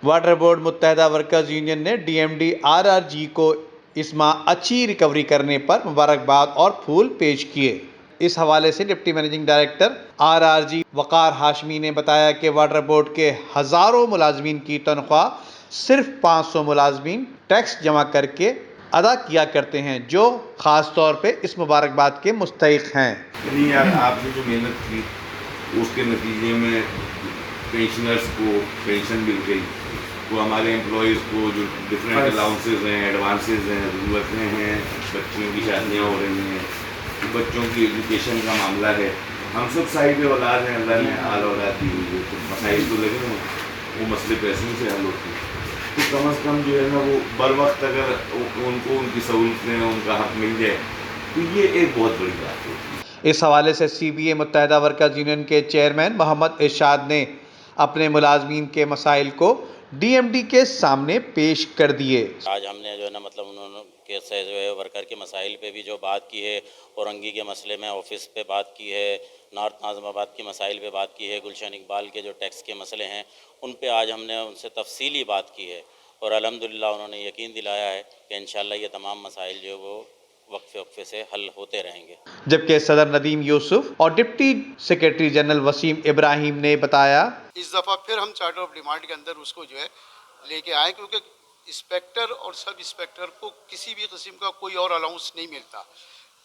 Water board متحدہ workers union نے D M D RRG کو اس ماہ اچھی ریکوری کرنے پر مبارکباد اور پھول پیش کیے۔ اس حوالے سے ڈپٹی منیجنگ ڈائریکٹر RRG وقار ہاشمی نے بتایا کہ واٹر بورڈ کے ہزاروں ملازمین کی تنخواہ صرف 500 ملازمین ٹیکس جمع کر کے ادا کیا کرتے ہیں، جو خاص طور پہ اس مبارکباد کے مستحق ہیں۔ نہیں یار، آپ نے جو محنت کی اس کے نتیجے میں پینشنرز کو پینشن مل گئی، وہ ہمارے امپلائیز کو جو ڈفرینٹ الاؤنسز ہیں، ایڈوانسز ہیں، ضرورتیں ہیں، بچوں کی شادیاں ہو رہی ہیں، بچوں کی ایجوکیشن کا معاملہ ہے، ہم سب صاحب اولاد ہیں، اللہ نے آل اولاد دی ہوئی ہے، تو مسائل تو لگے ہیں، وہ مسئلے پیسوں سے حل ہوتے ہیں، تو کم از کم جو ہے نا وہ بر وقت اگر ان کو ان کی سہولتیں ان کا حق مل جائے تو یہ ایک بہت بڑی بات ہے۔ اس حوالے سے CBA متحدہ ورکرز یونین کے چیئرمین محمد ارشاد نے اپنے ملازمین کے مسائل کو DMD کے سامنے پیش کر دیے۔ آج ہم نے جو ہے نا انہوں کے سے جو ہے ورکر کے مسائل پہ بھی جو بات کی ہے، اورنگی کے مسئلے میں آفس پہ بات کی ہے، نارتھ ناظم آباد کے مسائل پہ بات کی ہے، گلشن اقبال کے جو ٹیکس کے مسئلے ہیں ان پہ آج ہم نے ان سے تفصیلی بات کی ہے، اور الحمدللہ انہوں نے یقین دلایا ہے کہ انشاءاللہ یہ تمام مسائل جو وہ وقفے سے حل ہوتے رہیں گے۔ جبکہ صدر ندیم یوسف اور ڈپٹی سیکرٹری جنرل وسیم ابراہیم نے بتایا اس دفعہ پھر ہم چارٹر آف ڈیمانڈ کے اندر اس کو جو ہے لے کے آئے، کیونکہ انسپیکٹر اور سب انسپیکٹر کو کسی بھی قسم کا کوئی اور الاؤنس نہیں ملتا۔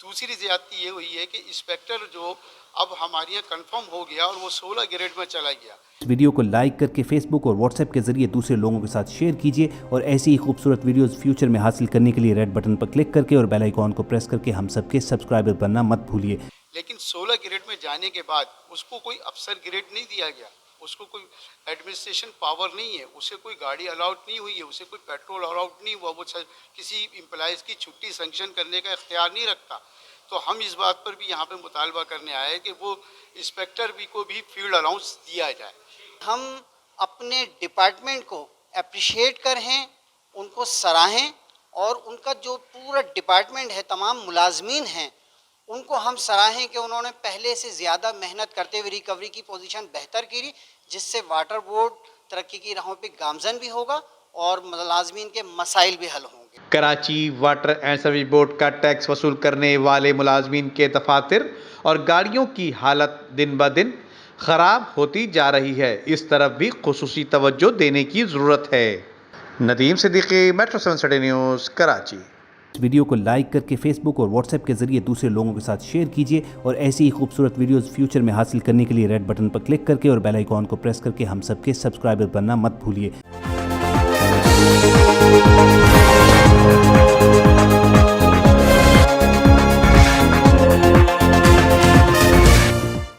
دوسری زیادتی یہ ہوئی ہے کہ انسپیکٹر جو اب ہمارے یہاں کنفرم ہو گیا اور وہ 16 گریڈ میں چلا گیا۔ اس ویڈیو کو لائک کر کے فیس بک اور واٹس ایپ کے ذریعے دوسرے لوگوں کے ساتھ شیئر کیجیے، اور ایسی ہی خوبصورت ویڈیوز فیوچر میں حاصل کرنے کے لیے ریڈ بٹن پر کلک کر کے اور بیل آئیکن کو پریس کر کے ہم سب کے سبسکرائبر بننا مت بھولیے۔ لیکن 16 گریڈ میں جانے کے بعد اس کو کوئی افسر گریڈ نہیں دیا گیا، اس کو کوئی ایڈمنسٹریشن پاور نہیں ہے، اسے کوئی گاڑی الاؤڈ نہیں ہوئی ہے، اسے کوئی پیٹرول الاؤڈ نہیں ہوا، وہ کسی امپلائیز کی چھٹی سینکشن کرنے کا اختیار نہیں رکھتا۔ تو ہم اس بات پر بھی یہاں پہ مطالبہ کرنے آئے کہ وہ انسپیکٹر کو بھی فیلڈ الاؤنس دیا جائے۔ ہم اپنے ڈپارٹمنٹ کو اپریشیٹ کریں، ان کو سراہیں، اور ان کا جو پورا ڈپارٹمنٹ ہے، تمام ملازمین ہیں، ان کو ہم سراہیں کہ انہوں نے پہلے سے زیادہ محنت کرتے ہوئے ریکوری کی پوزیشن بہتر کی، جس سے واٹر بورڈ ترقی کی راہوں پہ گامزن بھی ہوگا اور ملازمین کے مسائل بھی حل ہوں گے۔ Karachi water and sewerage board کا ٹیکس وصول کرنے والے ملازمین کے دفاتر اور گاڑیوں کی حالت دن بدن خراب ہوتی جا رہی ہے، اس طرف بھی خصوصی توجہ دینے کی ضرورت ہے۔ Nadeem Siddiqui, metro 7 city news, Karachi. اس ویڈیو کو لائک کر کے فیس بک اور واٹس ایپ کے ذریعے دوسرے لوگوں کے ساتھ شیئر کیجیے، اور ایسی ہی خوبصورت ویڈیوز فیوچر میں حاصل کرنے کے لیے ریڈ بٹن پر کلک کر کے اور بیل آئیکن کو پریس کر کے ہم سب کے سبسکرائبر بننا مت بھولیے۔